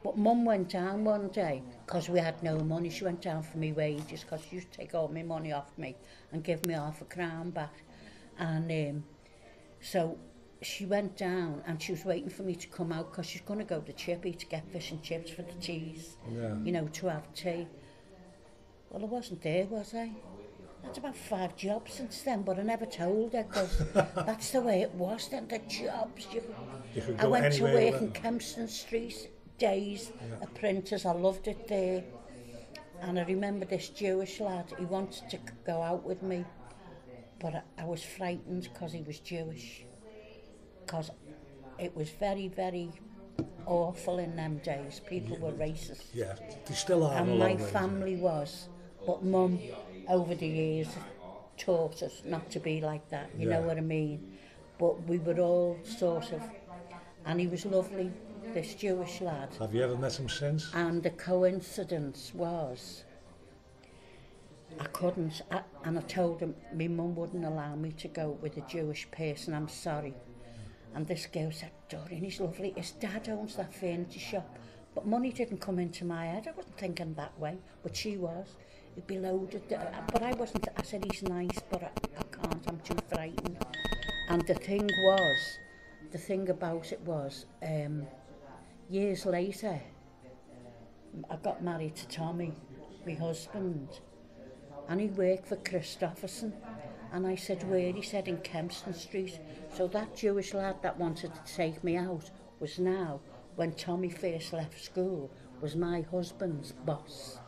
But Mum went down one day, because we had no money. She went down for me wages, because she used to take all my money off me and give me £0.50 back. And so she went down and she was waiting for me to come out, because she's going to go to Chippy to get fish and chips for the teas, you know, to have tea. Well, I wasn't there, was I? That's about 5 jobs since then, but I never told her, because that's the way it was then, the jobs. I went to work in Kempston Street days, a printers. I loved it there. And I remember this Jewish lad, he wanted to go out with me, but I was frightened because he was Jewish. Because it was very, very awful in them days. People were racist. Yeah, they still are. And my family was. But Mum, over the years, taught us not to be like that. You know what I mean? But we were all sort of... And he was lovely, this Jewish lad. Have you ever met him since? And the coincidence was... I couldn't. And I told him my mum wouldn't allow me to go with a Jewish person. I'm sorry. And this girl said, Doreen, he's lovely. His dad owns that furniture shop. But money didn't come into my head. I wasn't thinking that way. But she was. He'd be loaded. But I wasn't. I said, he's nice, but I can't. I'm too frightened. And the thing about it was, years later, I got married to Tommy, my husband. And he worked for Christopherson. And I said, where? He said, in Kempston Street. So that Jewish lad that wanted to take me out was now, when Tommy first left school, was my husband's boss.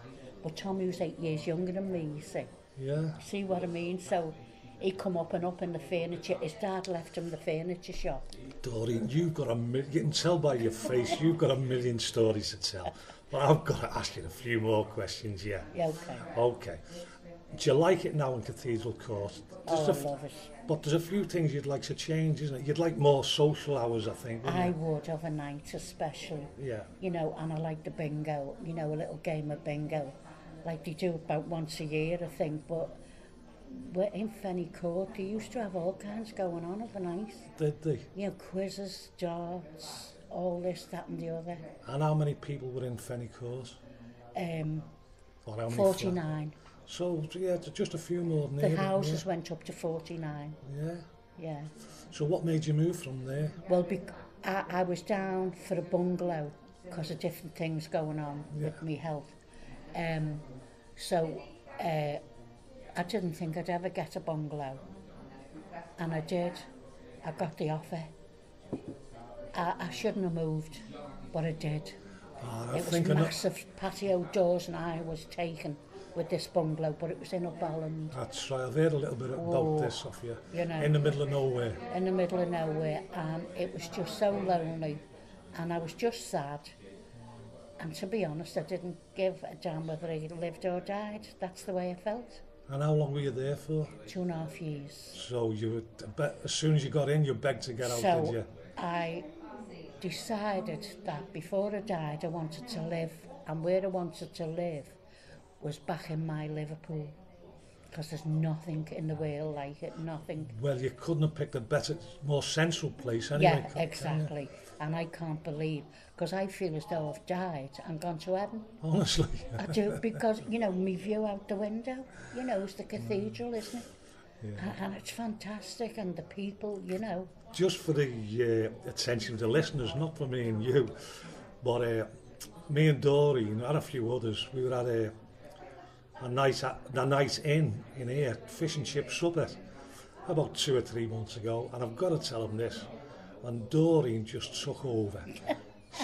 But Tommy was 8 years younger than me, you see. Yeah. See what I mean? So he come up and up in the furniture. His dad left him the furniture shop. Doreen, you've got you can tell by your face, you've got a million stories to tell. But I've got to ask you a few more questions, yeah. Yeah, okay. Okay. Do you like it now in Cathedral Court? I love it. But there's a few things you'd like to change, isn't it? You'd like more social hours, I think, I would, overnight especially. Yeah. You know, and I like the bingo, you know, a little game of bingo. Like they do about once a year, I think, but we're in Fenny Court, they used to have all kinds going on overnight. Did they? You know, quizzes, darts, all this, that and the other. And how many people were in Fenny Court? 49. So, yeah, just a few more than The houses went up to 49. Yeah? Yeah. So what made you move from there? Well, I was down for a bungalow because of different things going on with my health. So I didn't think I'd ever get a bungalow. And I did. I got the offer. I shouldn't have moved, but I did. It was massive patio doors and I was taken with this bungalow, but it was in Upholland. That's right, I've heard a little bit about this off you. You know, in the middle of nowhere. In the middle of nowhere, and it was just so lonely, and I was just sad. And to be honest, I didn't give a damn whether he lived or died. That's the way I felt. And how long were you there for? 2.5 years. So you were, as soon as you got in, you begged to get out, did you? I decided that before I died, I wanted to live, and where I wanted to live was back in my Liverpool, because there's nothing in the world like it, nothing. Well, you couldn't have picked a better, more central place anyway. Yeah, exactly. And I can't believe, because I feel as though I've died and gone to heaven. Honestly. I do, because, you know, my view out the window, you know, it's the cathedral, isn't it? Yeah. And it's fantastic, and the people, you know. Just for the attention of the listeners, not for me and you, but me and Doreen and a few others, we were at a night in here, fish and chip supper, about 2 or 3 months ago, and I've got to tell them this, and Doreen just took over.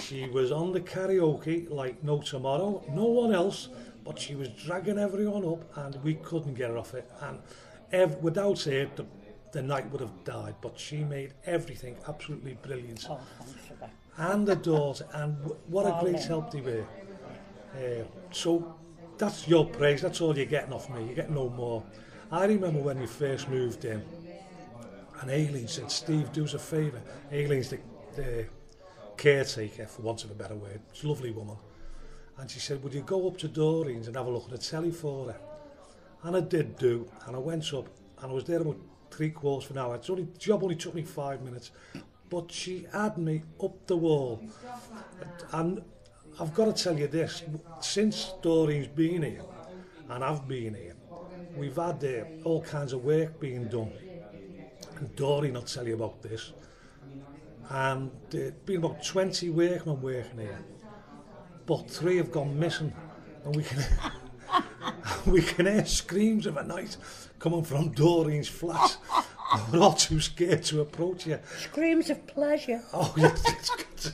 She was on the karaoke like no tomorrow, no one else, but she was dragging everyone up, and we couldn't get her off it, and without her, the night would have died, but she made everything absolutely brilliant. Oh, thanks for that. And the daughter, and what a great help they were. So that's your praise, that's all you're getting off me, you get no more. I remember when we first moved in, and Aileen said, Steve, do us a favour. Aileen's the caretaker, for want of a better word. She's a lovely woman. And she said, would you go up to Doreen's and have a look at the telly for her? And I did do, and I went up, and I was there about 3/4 of an hour. The job only took me 5 minutes, but she had me up the wall. And I've got to tell you this, since Doreen's been here, and I've been here, we've had all kinds of work being done. And Doreen will tell you about this. And there's been about 20 workmen working here, but 3 have gone missing. And we can hear screams of a night coming from Doreen's flat. We're all too scared to approach you. Screams of pleasure. Oh, yes, it's good.